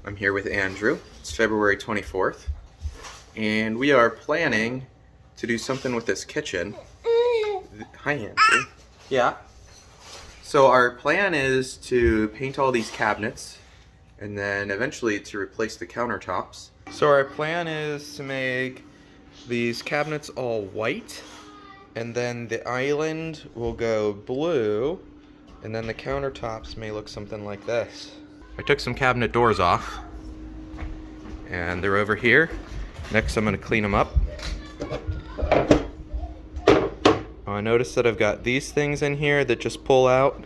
I'm here with Andrew. It's February 24th, and we are planning to do something with this kitchen. Hi, Andrew. Yeah. So our plan is to paint all these cabinets, and then eventually to replace the countertops. So our plan is to make these cabinets all white, and then the island will go blue, and then the countertops may look something like this. I took some cabinet doors off, and they're over here. Next, I'm going to clean them up. I noticed that I've got these things in here that just pull out,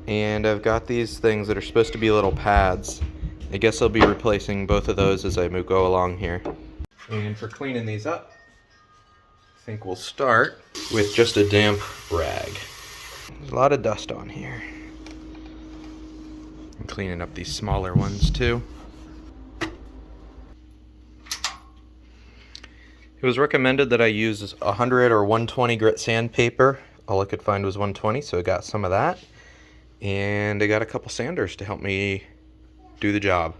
and I've got these things that are supposed to be little pads. I guess I'll be replacing both of those as I go along here. And for cleaning these up, I think we'll start with just a damp rag. There's a lot of dust on here. I'm cleaning up these smaller ones too. It was recommended that I use 100 or 120 grit sandpaper. All I could find was 120, so I got some of that. And I got a couple sanders to help me do the job.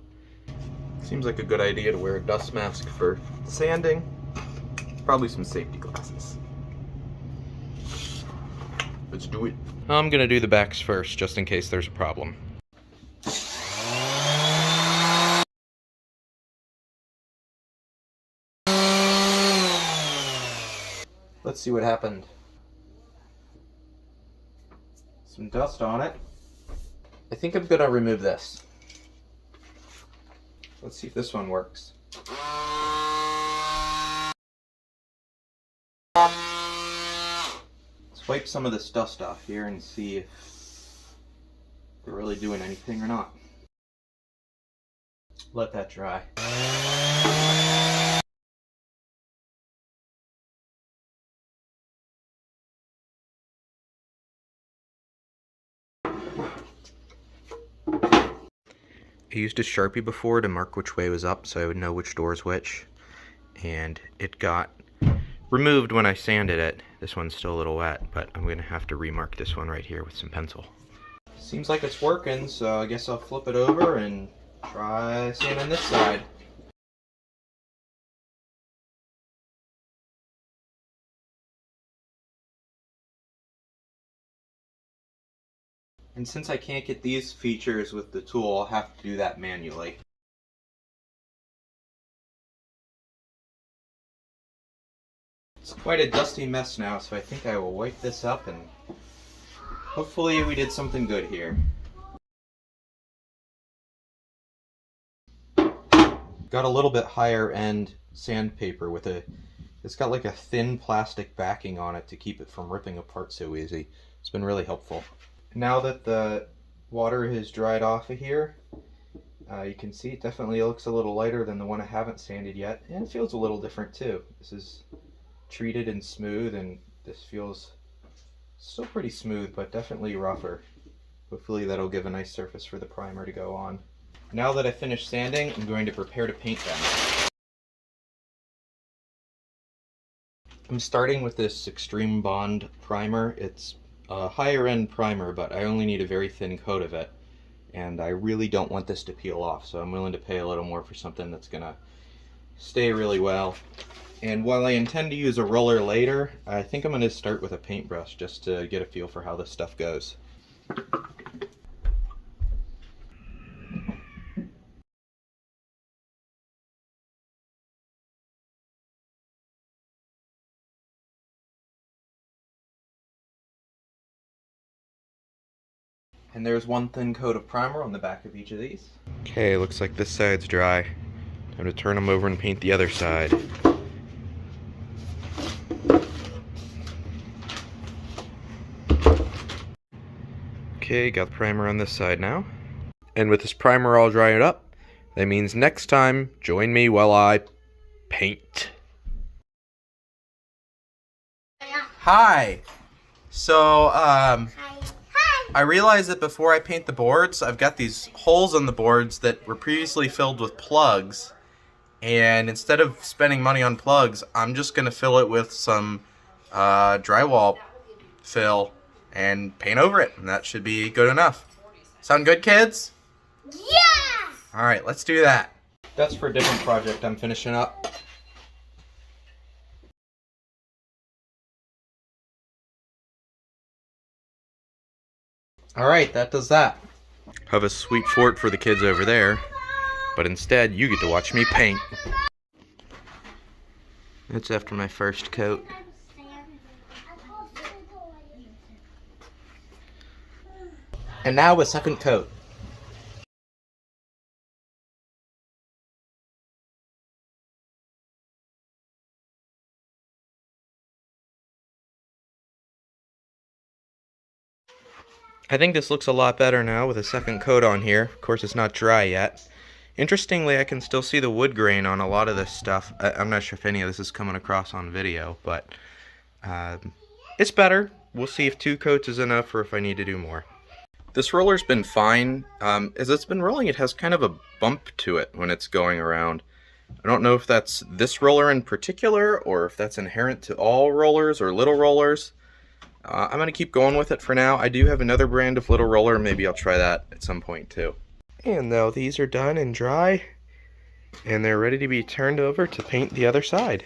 Seems like a good idea to wear a dust mask for sanding. Probably some safety glasses. Let's do it. I'm gonna do the backs first, just in case there's a problem. Let's see what happened. Some dust on it. I think I'm gonna remove this. Let's see if this one works. Let's wipe some of this dust off here and see if they're really doing anything or not. Let that dry. I used a Sharpie before to mark which way was up so I would know which door is which, and it got removed when I sanded it. This one's still a little wet, but I'm going to have to remark this one right here with some pencil. Seems like it's working, so I guess I'll flip it over and try sanding this side. And since I can't get these features with the tool, I'll have to do that manually. It's quite a dusty mess now, so I think I will wipe this up and hopefully we did something good here. Got a little bit higher end sandpaper with it's got like a thin plastic backing on it to keep it from ripping apart so easy. It's been really helpful. Now that the water has dried off of here, you can see it definitely looks a little lighter than the one I haven't sanded yet, and it feels a little different too. This is treated and smooth, and this feels still pretty smooth, but definitely rougher. Hopefully that'll give a nice surface for the primer to go on. Now that I've finished sanding, I'm going to prepare to paint them. I'm starting with this Extreme Bond primer. It's a higher end primer, but I only need a very thin coat of it, and I really don't want this to peel off, so I'm willing to pay a little more for something that's gonna stay really well. And while I intend to use a roller later, I think I'm going to start with a paintbrush just to get a feel for how this stuff goes. And there's one thin coat of primer on the back of each of these. Okay, looks like this side's dry. Time to turn them over and paint the other side. Okay, got the primer on this side now. And with this primer all dried up, that means next time, join me while I paint. Hi! So, I realized that before I paint the boards, I've got these holes in the boards that were previously filled with plugs. And instead of spending money on plugs, I'm just going to fill it with some drywall fill and paint over it. And that should be good enough. Sound good, kids? Yeah! Alright, let's do that. That's for a different project I'm finishing up. Alright, that does that. Have a sweet fort for the kids over there, but instead you get to watch me paint. That's after my first coat. And now a second coat. I think this looks a lot better now with a second coat on here. Of course, it's not dry yet. Interestingly, I can still see the wood grain on a lot of this stuff. I'm not sure if any of this is coming across on video, but it's better. We'll see if 2 coats is enough or if I need to do more. This roller's been fine. As it's been rolling, it has kind of a bump to it when it's going around. I don't know if that's this roller in particular or if that's inherent to all rollers or little rollers. I'm going to keep going with it for now. I do have another brand of little roller. Maybe I'll try that at some point too. And now these are done and dry, and they're ready to be turned over to paint the other side.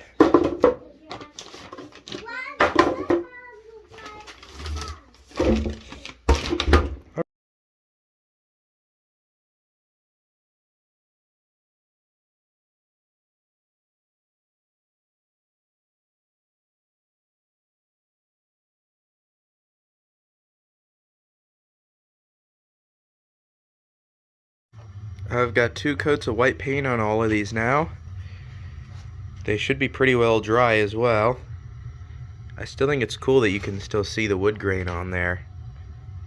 I've got 2 coats of white paint on all of these now. They should be pretty well dry as well. I still think it's cool that you can still see the wood grain on there.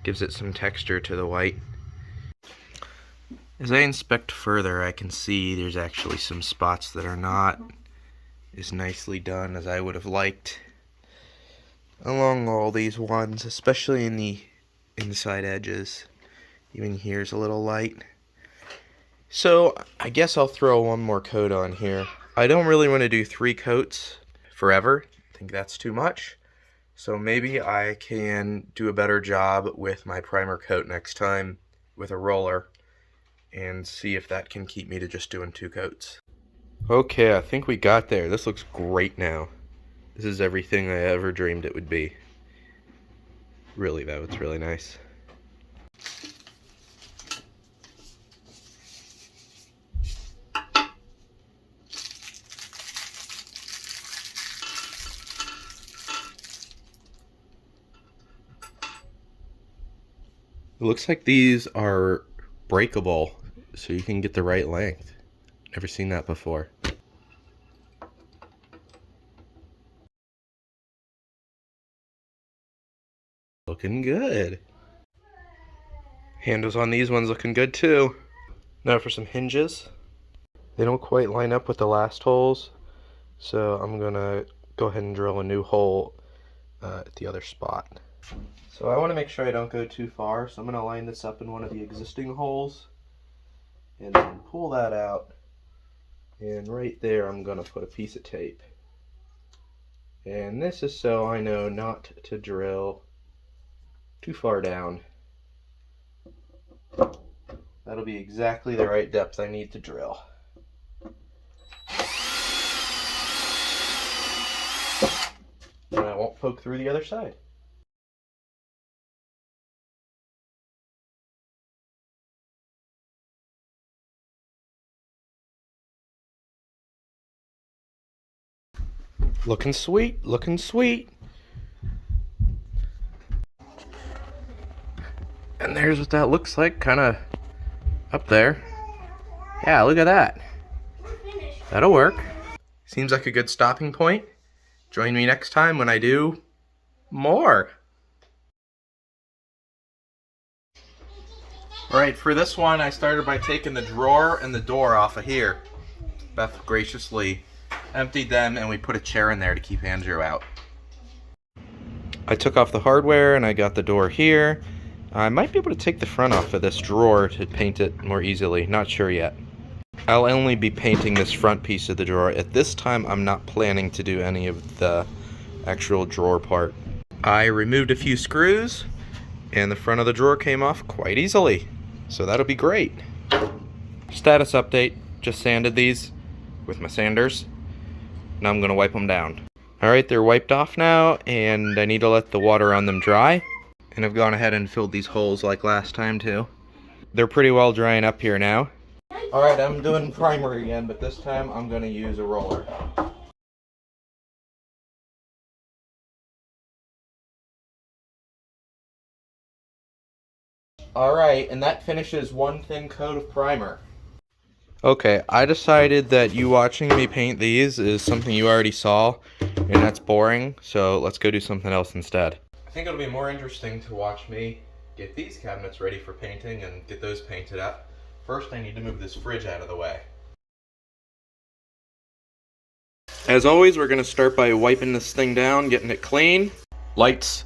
Gives it some texture to the white. As I inspect further, I can see there's actually some spots that are not as nicely done as I would have liked along all these ones, especially in the inside edges. Even here's a little light. So I guess I'll throw one more coat on here. I don't really want to do 3 coats forever. I think that's too much. So maybe I can do a better job with my primer coat next time with a roller and see if that can keep me to just doing 2 coats. Okay, I think we got there. This looks great now. This is everything I ever dreamed it would be. Really though, it's really nice. It looks like these are breakable, so you can get the right length. Never seen that before. Looking good. Handles on these ones looking good too. Now for some hinges. They don't quite line up with the last holes, so I'm gonna go ahead and drill a new hole at the other spot. So I want to make sure I don't go too far, so I'm going to line this up in one of the existing holes and then pull that out, and right there I'm going to put a piece of tape. And this is so I know not to drill too far down. That'll be exactly the right depth I need to drill. And I won't poke through the other side. Looking sweet, looking sweet. And there's what that looks like, kind of up there. Yeah, look at that. That'll work. Seems like a good stopping point. Join me next time when I do more. Alright, for this one I started by taking the drawer and the door off of here. Beth graciously emptied them and we put a chair in there to keep Andrew out. I took off the hardware and I got the door here. I might be able to take the front off of this drawer to paint it more easily, not sure yet. I'll only be painting this front piece of the drawer. At this time I'm not planning to do any of the actual drawer part. I removed a few screws and the front of the drawer came off quite easily, so that'll be great. Status update, just sanded these with my sanders. Now I'm gonna wipe them down. Alright, they're wiped off now, and I need to let the water on them dry. And I've gone ahead and filled these holes like last time too. They're pretty well drying up here now. Alright, I'm doing primer again, but this time I'm gonna use a roller. Alright, and that finishes one thin coat of primer. Okay, I decided that you watching me paint these is something you already saw, and that's boring, so let's go do something else instead. I think it'll be more interesting to watch me get these cabinets ready for painting and get those painted up. First, I need to move this fridge out of the way. As always, we're going to start by wiping this thing down, getting it clean. Lights.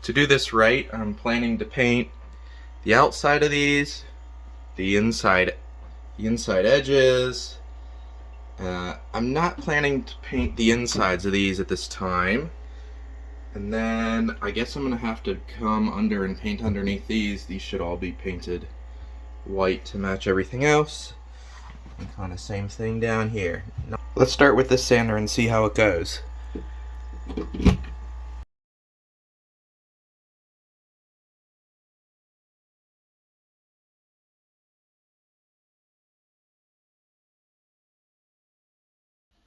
To do this right, I'm planning to paint the outside of these, the inside edges. I'm not planning to paint the insides of these at this time. And then I guess I'm gonna have to come under and paint underneath these. These should all be painted white to match everything else. And kind of same thing down here. Let's start with this sander and see how it goes.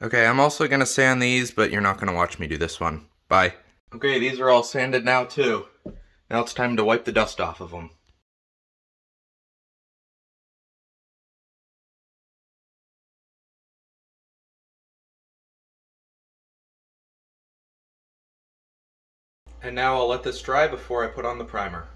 Okay, I'm also gonna sand these, but you're not gonna watch me do this one. Bye. Okay, these are all sanded now too. Now it's time to wipe the dust off of them. And now I'll let this dry before I put on the primer.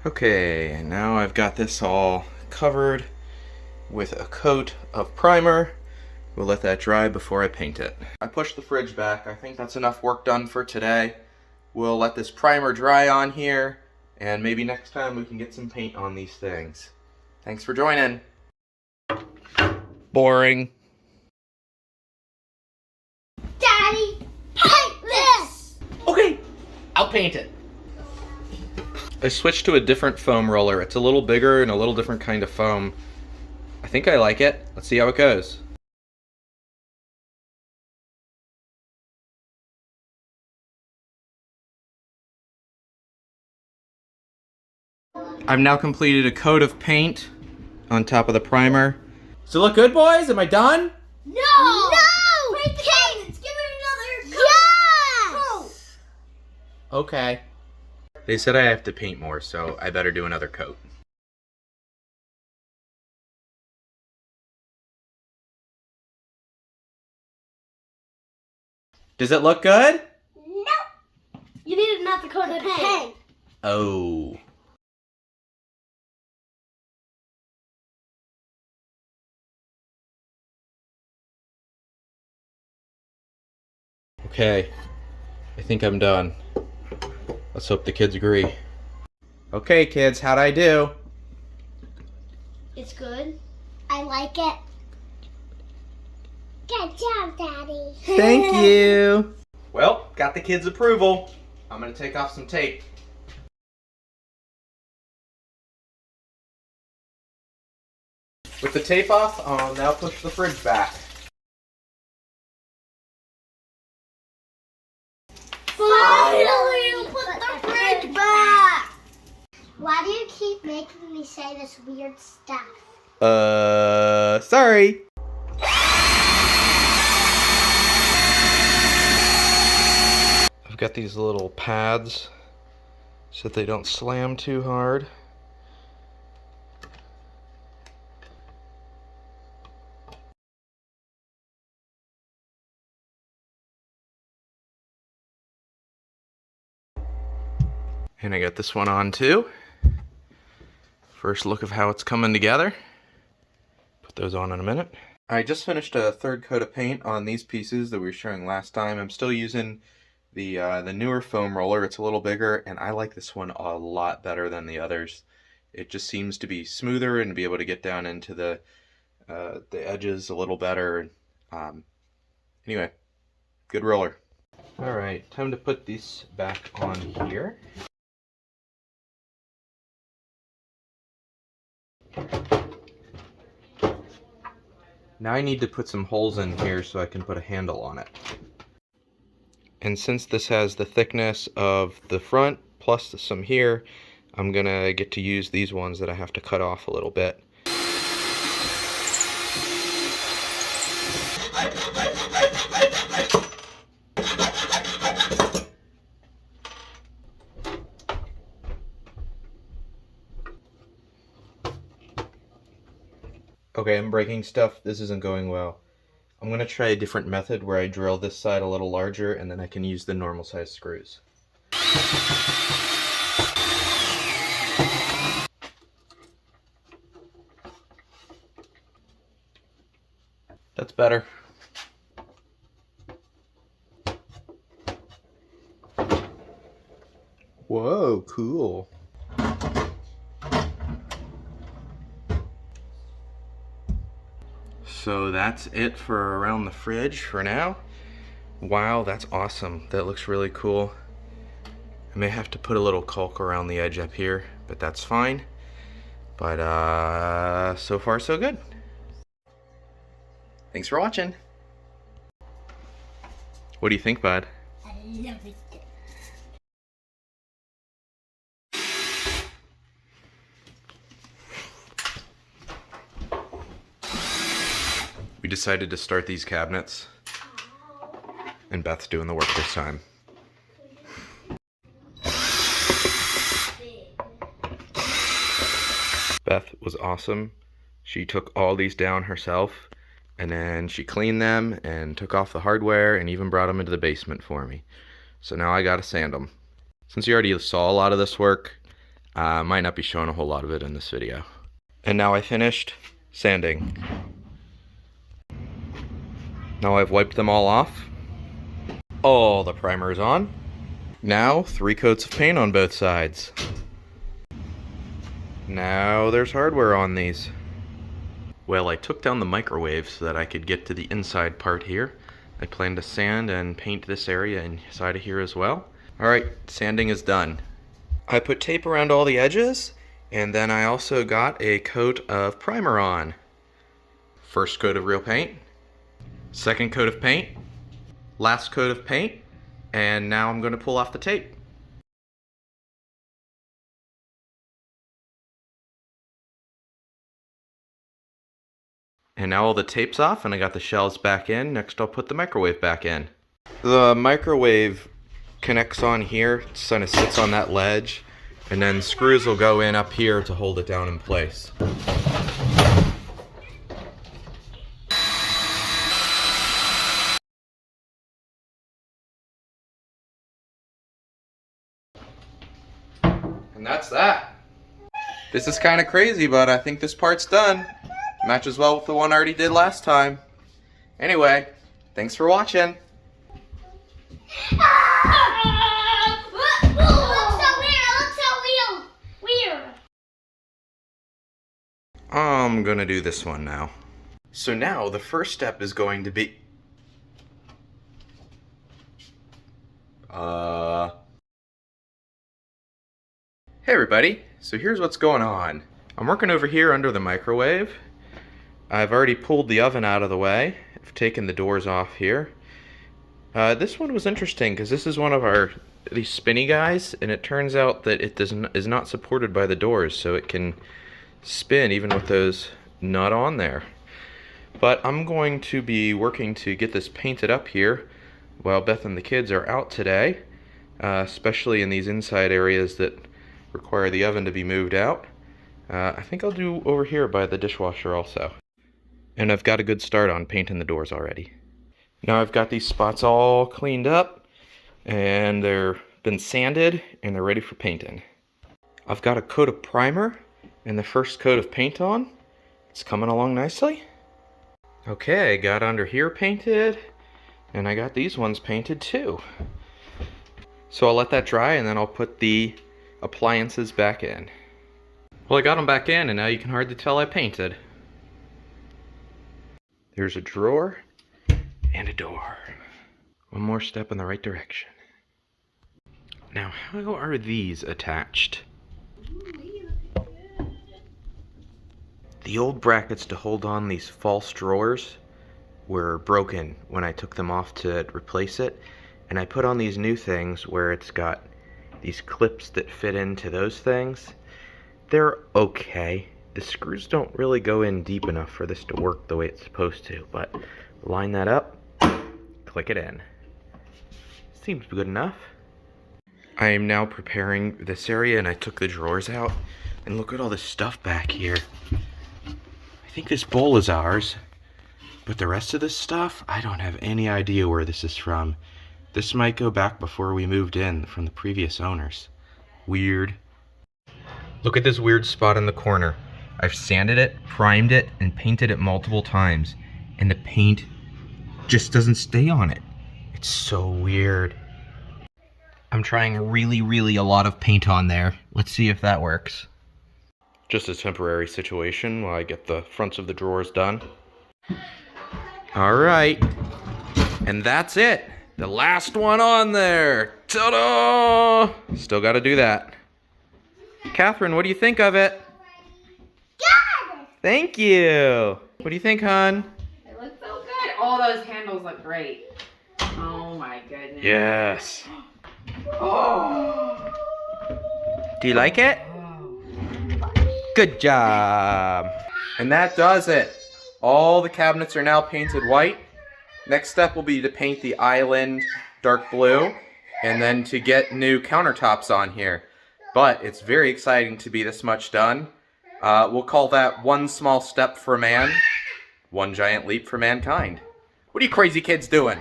Okay, now I've got this all covered with a coat of primer. We'll let that dry before I paint it. I pushed the fridge back. I think that's enough work done for today. We'll let this primer dry on here, and maybe next time we can get some paint on these things. Thanks for joining. Boring. Daddy, paint this! Okay, I'll paint it. I switched to a different foam roller. It's a little bigger and a little different kind of foam. I think I like it. Let's see how it goes. I've now completed a coat of paint on top of the primer. Does it look good, boys? Am I done? No! No! Paint the cabinets! Give it another coat! Yes! Okay. They said I have to paint more, so I better do another coat. Does it look good? No! You need another coat of paint. Oh. Okay. I think I'm done. Let's hope the kids agree. Okay, kids, how'd I do? It's good. I like it. Good job, Daddy. Thank you. Well, got the kids' approval. I'm gonna take off some tape. With the tape off, I'll now push the fridge back. Finally, you put the fridge back! Why do you keep making me say this weird stuff? Sorry. I've got these little pads so that they don't slam too hard. And I got this one on too. First look of how it's coming together. Put those on in a minute. I just finished a third coat of paint on these pieces that we were showing last time. I'm still using the newer foam roller. It's a little bigger, and I like this one a lot better than the others. It just seems to be smoother and be able to get down into the edges a little better. Anyway, good roller. All right, time to put this back on here. Now I need to put some holes in here so I can put a handle on it. And since this has the thickness of the front plus some here, I'm gonna get to use these ones that I have to cut off a little bit. Okay, I'm breaking stuff. This isn't going well. I'm gonna try a different method where I drill this side a little larger and then I can use the normal size screws. That's better. Whoa, cool. So that's it for around the fridge for now. Wow, that's awesome. That looks really cool. I may have to put a little caulk around the edge up here, but that's fine. But so far so good. Thanks for watching. What do you think, bud? I love it. We decided to start these cabinets, and Beth's doing the work this time. Beth was awesome. She took all these down herself, and then she cleaned them and took off the hardware and even brought them into the basement for me. So now I gotta sand them. Since you already saw a lot of this work, I might not be showing a whole lot of it in this video. And now I finished sanding. Now I've wiped them all off. All the primer is on. Now 3 coats of paint on both sides. Now there's hardware on these. Well, I took down the microwave so that I could get to the inside part here. I plan to sand and paint this area inside of here as well. Alright, sanding is done. I put tape around all the edges, and then I also got a coat of primer on. First coat of real paint. Second coat of paint. Last coat of paint. And now I'm going to pull off the tape. And now all the tape's off and I got the shelves back in. Next I'll put the microwave back in. The microwave connects on here, it kind of sits on that ledge, and then screws will go in up here to hold it down in place. And that's that. This is kind of crazy, but I think this part's done. Matches well with the one I already did last time. Anyway, thanks for watching. Looks so weird. I'm gonna do this one now. So now the first step is going to be... Hey everybody, so here's what's going on. I'm working over here under the microwave. I've already pulled the oven out of the way. I've taken the doors off here. This one was interesting because this is one of these spinny guys, and it turns out that it is not supported by the doors, so it can spin even with those not on there. But I'm going to be working to get this painted up here while Beth and the kids are out today, especially in these inside areas that require the oven to be moved out. I think I'll do over here by the dishwasher also. And I've got a good start on painting the doors already. Now I've got these spots all cleaned up, and they're been sanded and they're ready for painting. I've got a coat of primer and the first coat of paint on. It's coming along nicely. Okay, I got under here painted and I got these ones painted too. So I'll let that dry and then I'll put the appliances back in. Well, I got them back in and now you can hardly tell I painted. There's a drawer and a door. One more step in the right direction. Now, how are these attached? The old brackets to hold on these false drawers were broken when I took them off to replace it, and I put on these new things where it's got these clips that fit into those things. They're okay. The screws don't really go in deep enough for this to work the way it's supposed to, but line that up, click it in. Seems good enough. I am now preparing this area and I took the drawers out, and look at all this stuff back here. I think this bowl is ours, but the rest of this stuff, I don't have any idea where this is from. This might go back before we moved in from the previous owners. Weird. Look at this weird spot in the corner. I've sanded it, primed it, and painted it multiple times, and the paint just doesn't stay on it. It's so weird. I'm trying really a lot of paint on there. Let's see if that works. Just a temporary situation while I get the fronts of the drawers done. Alright. And that's it. The last one on there. Ta-da! Still gotta do that. Catherine, what do you think of it? Good! Thank you. What do you think, hon? It looks so good. All those handles look great. Oh my goodness. Yes. Oh. Do you like it? Good job. And that does it. All the cabinets are now painted white. Next step will be to paint the island dark blue and then to get new countertops on here. But it's very exciting to be this much done. We'll call that one small step for man, one giant leap for mankind. What are you crazy kids doing?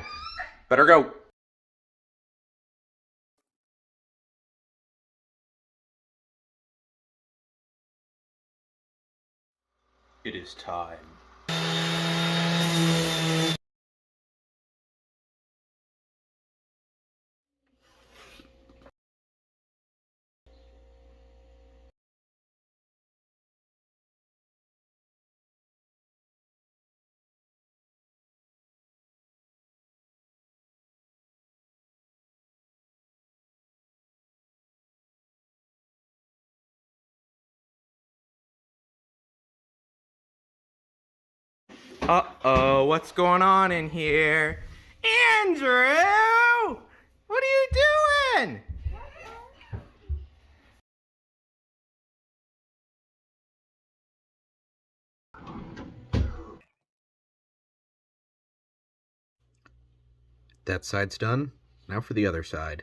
Better go. It is time. Uh-oh, what's going on in here? Andrew! What are you doing? That side's done. Now for the other side.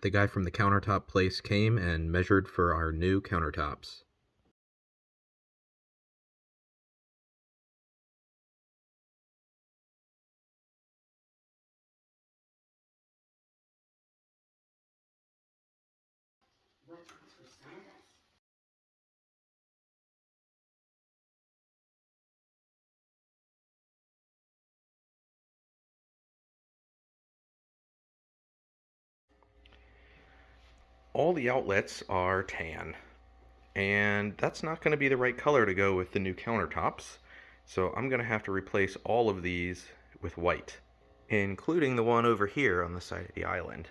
The guy from the countertop place came and measured for our new countertops. all the outlets are tan, and that's not going to be the right color to go with the new countertops. So I'm going to have to replace all of these with white, including the one over here on the side of the island.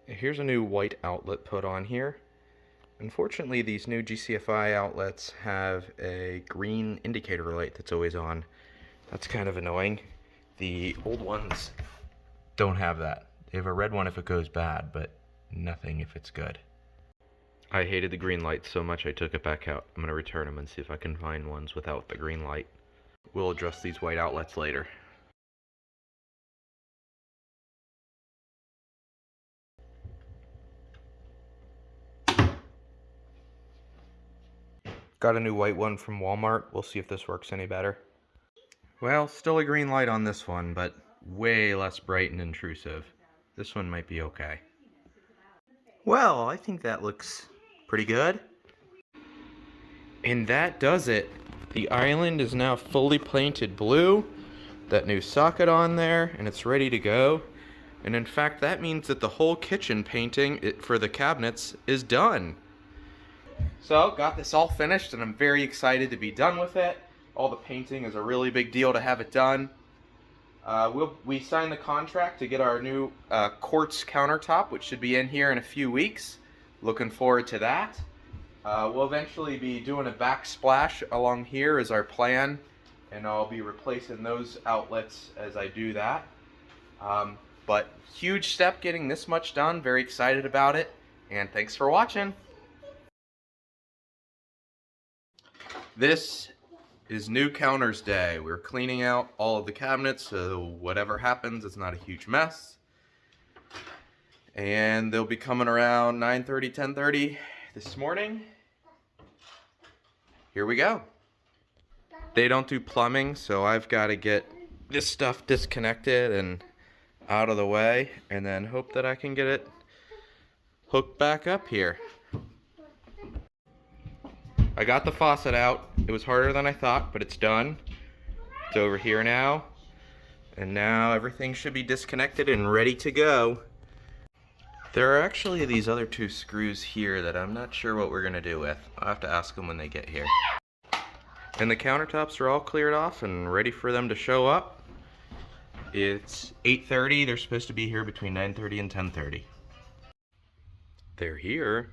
Here's a new white outlet put on here. Unfortunately, these new GCFI outlets have a green indicator light that's always on. That's kind of annoying. The old ones don't have that. They have a red one if it goes bad, but nothing if it's good. I hated the green light so much I took it back out. I'm going to return them and see if I can find ones without the green light. We'll adjust these white outlets later. Got a new white one from Walmart. We'll see if this works any better. Well, still a green light on this one, but way less bright and intrusive. This one might be okay. Well, I think that looks pretty good. And that does it. The island is now fully painted blue. That new socket on there, and it's ready to go. And in fact, that means that the whole kitchen painting for the cabinets is done. So, got this all finished, and I'm very excited to be done with it. All the painting is a really big deal to have it done. We signed the contract to get our new quartz countertop, which should be in here in a few weeks. Looking forward to that. We'll eventually be doing a backsplash along here is our plan, and I'll be replacing those outlets as I do that. But huge step getting this much done. Very excited about it, and thanks for watching. This is new counters day. We're cleaning out all of the cabinets so whatever happens, it's not a huge mess. And they'll be coming around 9:30, 10:30 this morning. Here we go. They don't do plumbing, so I've got to get this stuff disconnected and out of the way, and then hope that I can get it hooked back up here. I got the faucet out. It was harder than I thought, but it's done. It's over here now. And now everything should be disconnected and ready to go. There are actually these other two screws here that I'm not sure what we're gonna do with. I'll have to ask them when they get here. And the countertops are all cleared off and ready for them to show up. It's 8:30. They're supposed to be here between 9:30 and 10:30. They're here.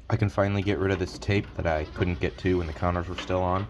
I can finally get rid of this tape that I couldn't get to when the counters were still on.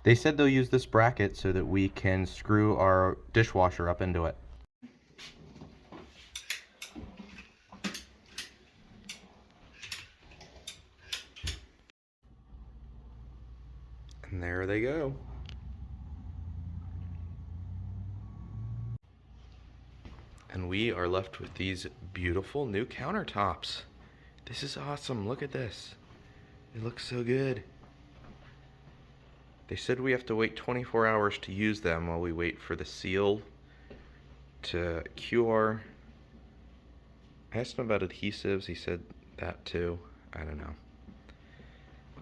They said they'll use this bracket so that we can screw our dishwasher up into it. And there they go. And we are left with these beautiful new countertops. This is awesome. Look at this. It looks so good. They said we have to wait 24 hours to use them while we wait for the seal to cure. I asked him about adhesives. He said that too. I don't know.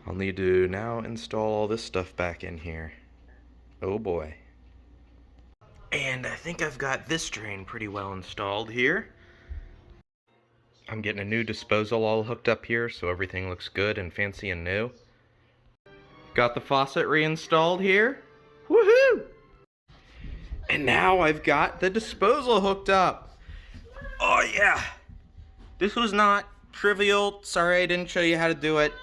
I'll need to now install all this stuff back in here. Oh boy. And I think I've got this drain pretty well installed here. I'm getting a new disposal all hooked up here so everything looks good and fancy and new. Got the faucet reinstalled here. Woohoo! And now I've got the disposal hooked up. Oh yeah! This was not trivial. Sorry I didn't show you how to do it.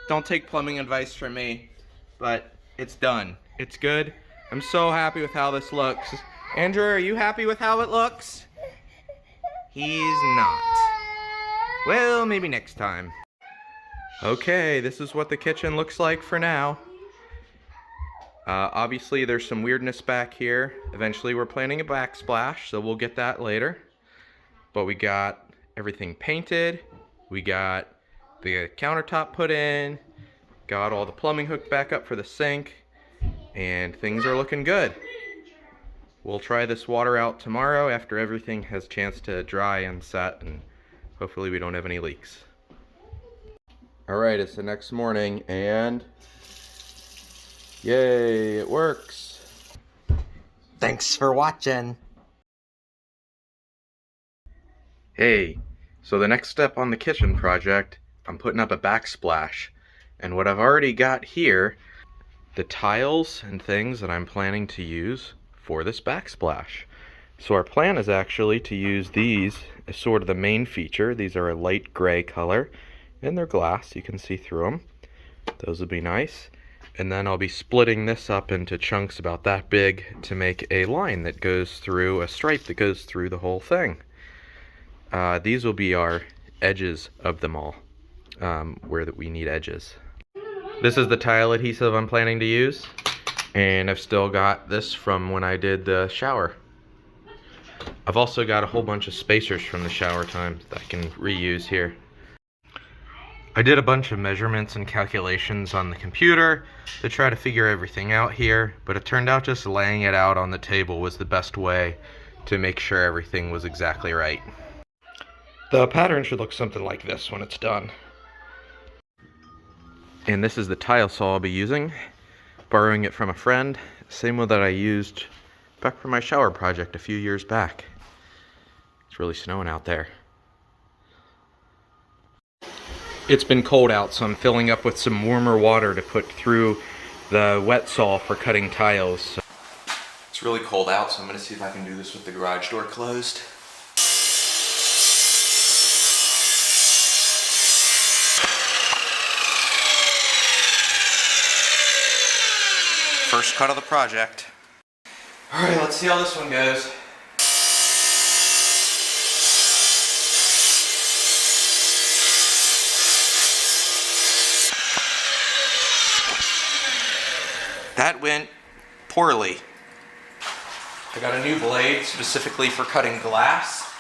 Don't take plumbing advice from me. But it's done. It's good. I'm so happy with how this looks. Andrew, are you happy with how it looks? He's not. Well, maybe next time. Okay, this is what the kitchen looks like for now. Obviously, there's some weirdness back here. Eventually, we're planning a backsplash, so we'll get that later. But we got everything painted. We got the countertop put in. Got all the plumbing hooked back up for the sink. And things are looking good. We'll try this water out tomorrow after everything has a chance to dry and set, and hopefully we don't have any leaks. Alright, it's the next morning, and yay, it works. Thanks for watching. Hey, so the next step on the kitchen project, I'm putting up a backsplash. And what I've already got here, the tiles and things that I'm planning to use for this backsplash. So our plan is actually to use these as sort of the main feature. These are a light gray color, and they're glass, you can see through them. Those would be nice. And then I'll be splitting this up into chunks about that big to make a line that goes through, a stripe that goes through the whole thing. These will be our edges of them all, where we need edges. This is the tile adhesive I'm planning to use, and I've still got this from when I did the shower. I've also got a whole bunch of spacers from the shower time that I can reuse here. I did a bunch of measurements and calculations on the computer to try to figure everything out here, but it turned out just laying it out on the table was the best way to make sure everything was exactly right. The pattern should look something like this when it's done. And this is the tile saw I'll be using, borrowing it from a friend, same one that I used back for my shower project a few years back. It's really snowing out there. It's been cold out, so I'm filling up with some warmer water to put through the wet saw for cutting tiles. It's really cold out, so I'm going to see if I can do this with the garage door closed. First cut of the project. Alright, let's see how this one goes. That went poorly. I got a new blade specifically for cutting glass.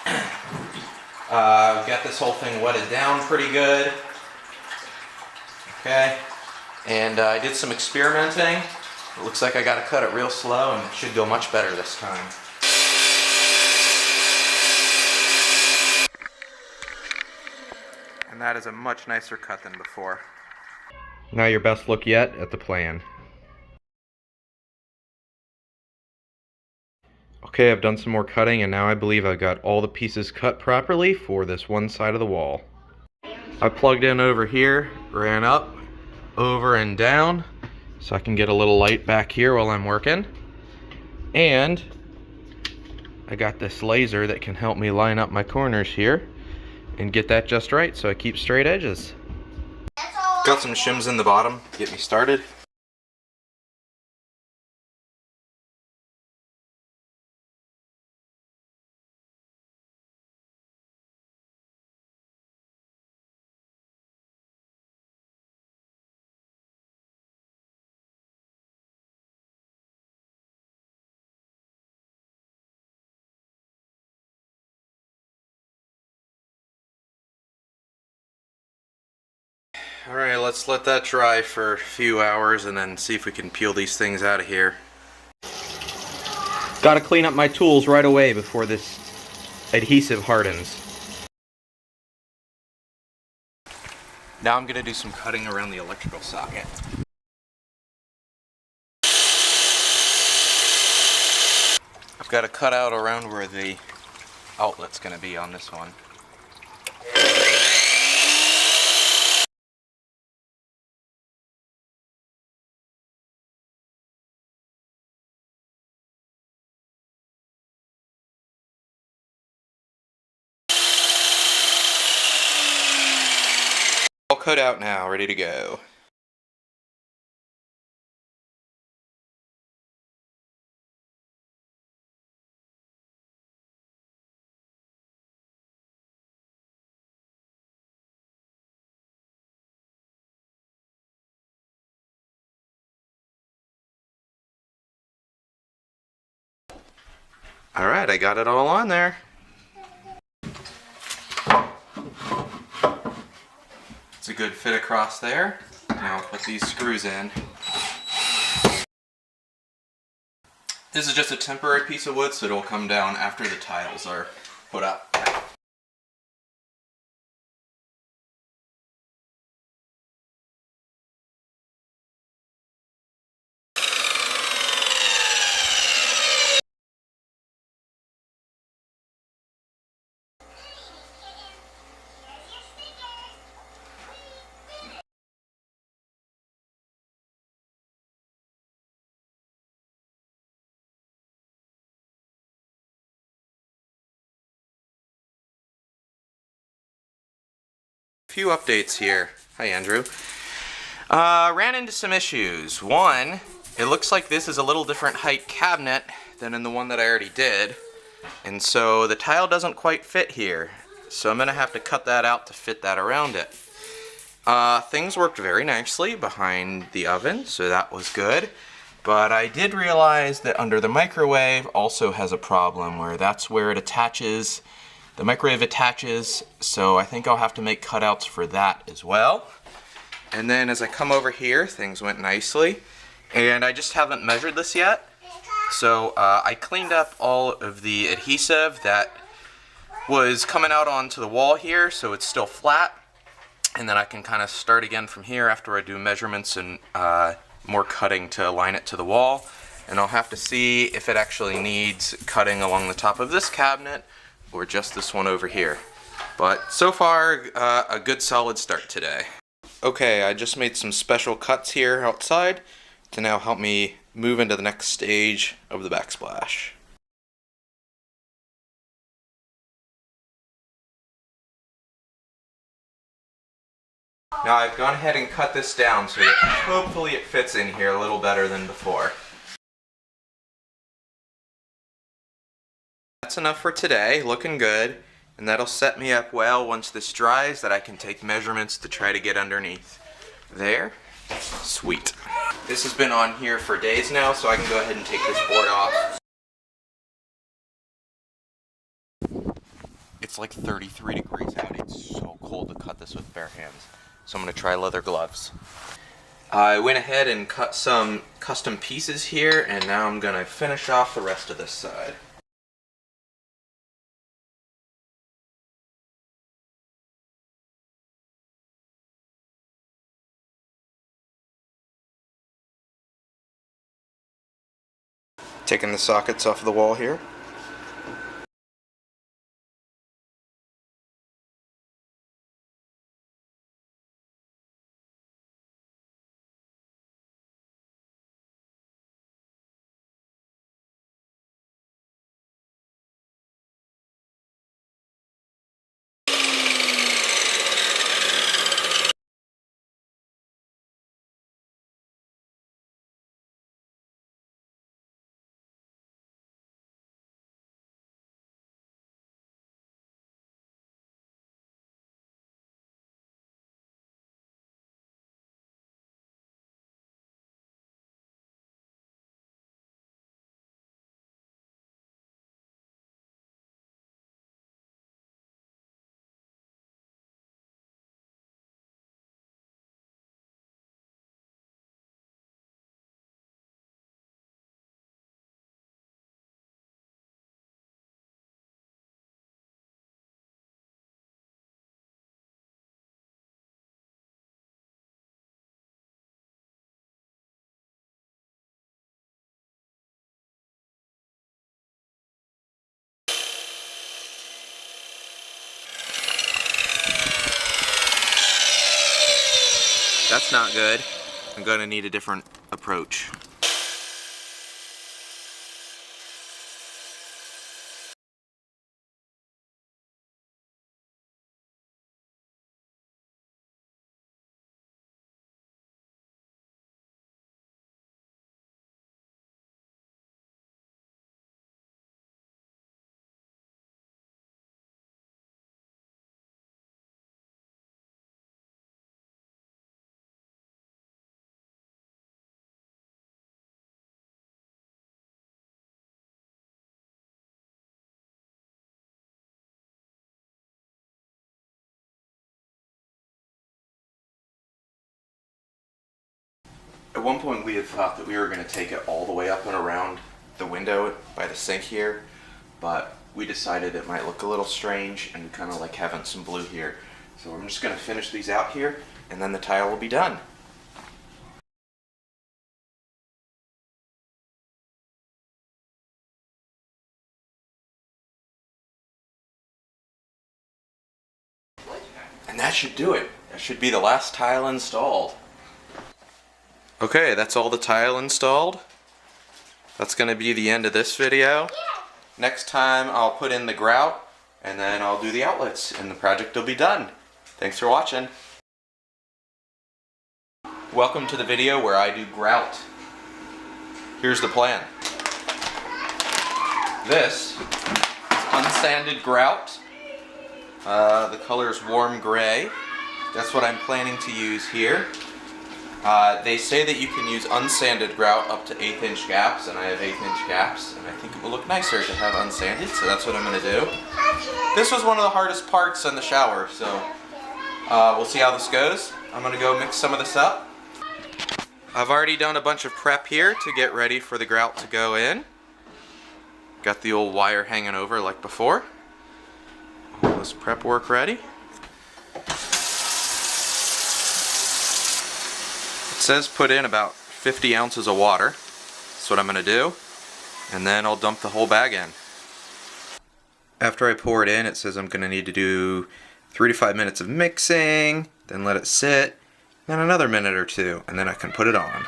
Got this whole thing wetted down pretty good. Okay, and I did some experimenting. It looks like I gotta cut it real slow, and it should go much better this time. And that is a much nicer cut than before. Now your best look yet at the plan. Okay, I've done some more cutting, and now I believe I've got all the pieces cut properly for this one side of the wall. I plugged in over here, ran up, over and down, so I can get a little light back here while I'm working. And I got this laser that can help me line up my corners here and get that just right so I keep straight edges. Got some shims in the bottom to get me started. Alright, let's let that dry for a few hours and then see if we can peel these things out of here. Gotta clean up my tools right away before this adhesive hardens. Now I'm gonna do some cutting around the electrical socket. I've got to cut out around where the outlet's gonna be on this one. cut out now, ready to go. Alright, I got it all on there. It's a good fit across there. Now I'll put these screws in. This is just a temporary piece of wood, so it'll come down after the tiles are put up. Few updates here. Hi, Andrew. Ran into some issues. One, it looks like this is a little different height cabinet than in the one that I already did, and so the tile doesn't quite fit here. So I'm gonna have to cut that out to fit that around it. Things worked very nicely behind the oven, so that was good. But I did realize that under the microwave also has a problem where that's where it attaches. The microwave attaches, so I think I'll have to make cutouts for that as well. And then as I come over here, things went nicely. And I just haven't measured this yet. So I cleaned up all of the adhesive that was coming out onto the wall here, so it's still flat. And then I can kind of start again from here after I do measurements and more cutting to align it to the wall. And I'll have to see if it actually needs cutting along the top of this cabinet or just this one over here. But so far, a good solid start today. Okay, I just made some special cuts here outside to now help me move into the next stage of the backsplash. Now I've gone ahead and cut this down so that hopefully it fits in here a little better than before. That's enough for today, looking good, and that'll set me up well once this dries that I can take measurements to try to get underneath. There, sweet. This has been on here for days now, so I can go ahead and take this board off. It's like 33 degrees out, it's so cold to cut this with bare hands. So I'm going to try leather gloves. I went ahead and cut some custom pieces here, and now I'm going to finish off the rest of this side. Taking the sockets off the wall here. That's not good. I'm going to need a different approach. At one point we had thought that we were going to take it all the way up and around the window by the sink here, but we decided it might look a little strange and we kind of like having some blue here. So I'm just going to finish these out here and then the tile will be done. And that should do it. That should be the last tile installed. Okay, that's all the tile installed. That's going to be the end of this video. Next time I'll put in the grout and then I'll do the outlets and the project will be done. Thanks for watching. Welcome to the video where I do grout. Here's the plan. This is unsanded grout. The color is warm gray. That's what I'm planning to use here. They say that you can use unsanded grout up to 1/8 inch gaps, and I have 1/8 inch gaps, and I think it will look nicer to have unsanded, so that's what I'm going to do. This was one of the hardest parts in the shower, so we'll see how this goes. I'm going to go mix some of this up. I've already done a bunch of prep here to get ready for the grout to go in. Got the old wire hanging over like before. All this prep work ready. It says put in about 50 ounces of water. That's what I'm going to do. And then I'll dump the whole bag in. After I pour it in, it says I'm going to need to do 3 to 5 minutes of mixing, then let it sit, then another minute or two, and then I can put it on.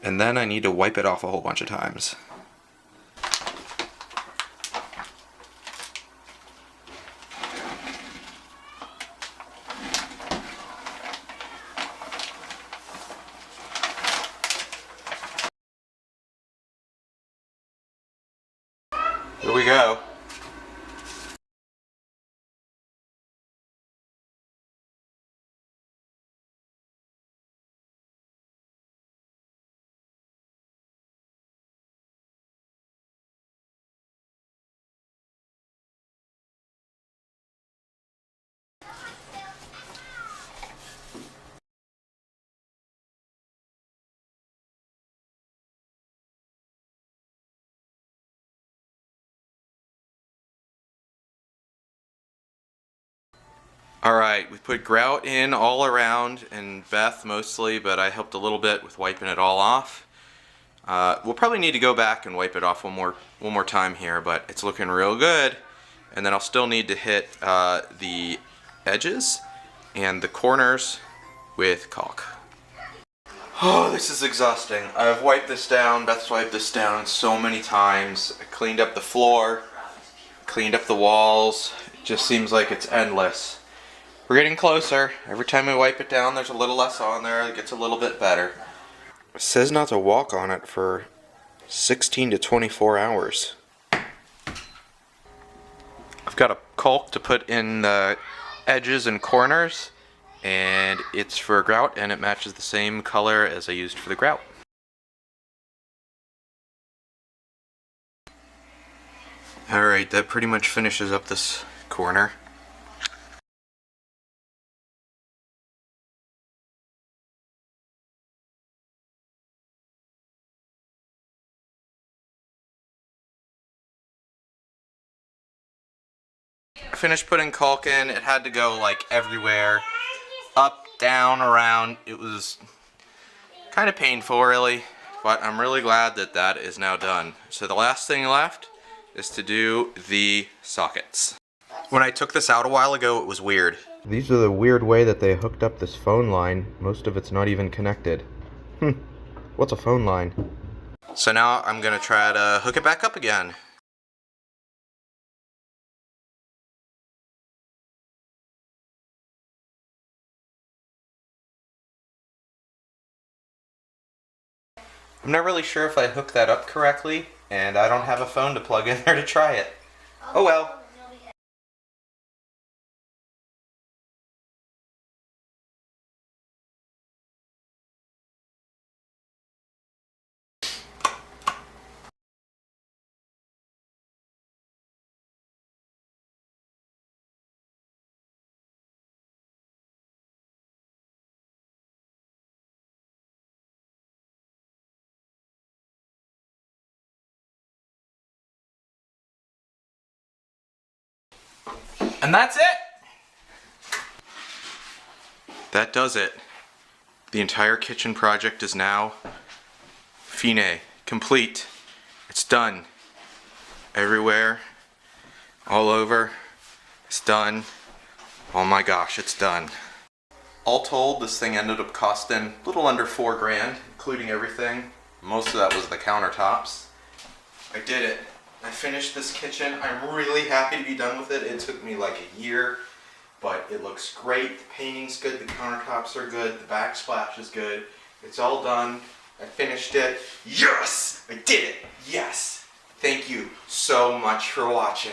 And then I need to wipe it off a whole bunch of times. Here we go. Alright, we put grout in all around, and Beth mostly, but I helped a little bit with wiping it all off. We'll probably need to go back and wipe it off one more time here, but it's looking real good. And then I'll still need to hit the edges and the corners with caulk. Oh, this is exhausting. I've wiped this down, Beth's wiped this down so many times. I cleaned up the floor, cleaned up the walls. It just seems like it's endless. We're getting closer. Every time we wipe it down, there's a little less on there. It gets a little bit better. It says not to walk on it for 16 to 24 hours. I've got a caulk to put in the edges and corners, and it's for grout, and it matches the same color as I used for the grout. Alright, that pretty much finishes up this corner. I finished putting caulk in. It had to go like everywhere, up, down, around. It was kind of painful really, but I'm really glad that that is now done. So the last thing left is to do the sockets. When I took this out a while ago, it was weird. These are the weird way that they hooked up this phone line. Most of it's not even connected. What's a phone line? So now I'm gonna try to hook it back up again. I'm not really sure if I hooked that up correctly, and I don't have a phone to plug in there to try it. Oh well. And that's it! That does it. The entire kitchen project is now fine, complete. It's done. Everywhere, all over, it's done. Oh my gosh, it's done. All told, this thing ended up costing a little under $4,000, including everything. Most of that was the countertops. I did it. I finished this kitchen. I'm really happy to be done with it. It took me like a year, but it looks great. The painting's good, the countertops are good, the backsplash is good. It's all done. I finished it. Yes! I did it! Yes! Thank you so much for watching.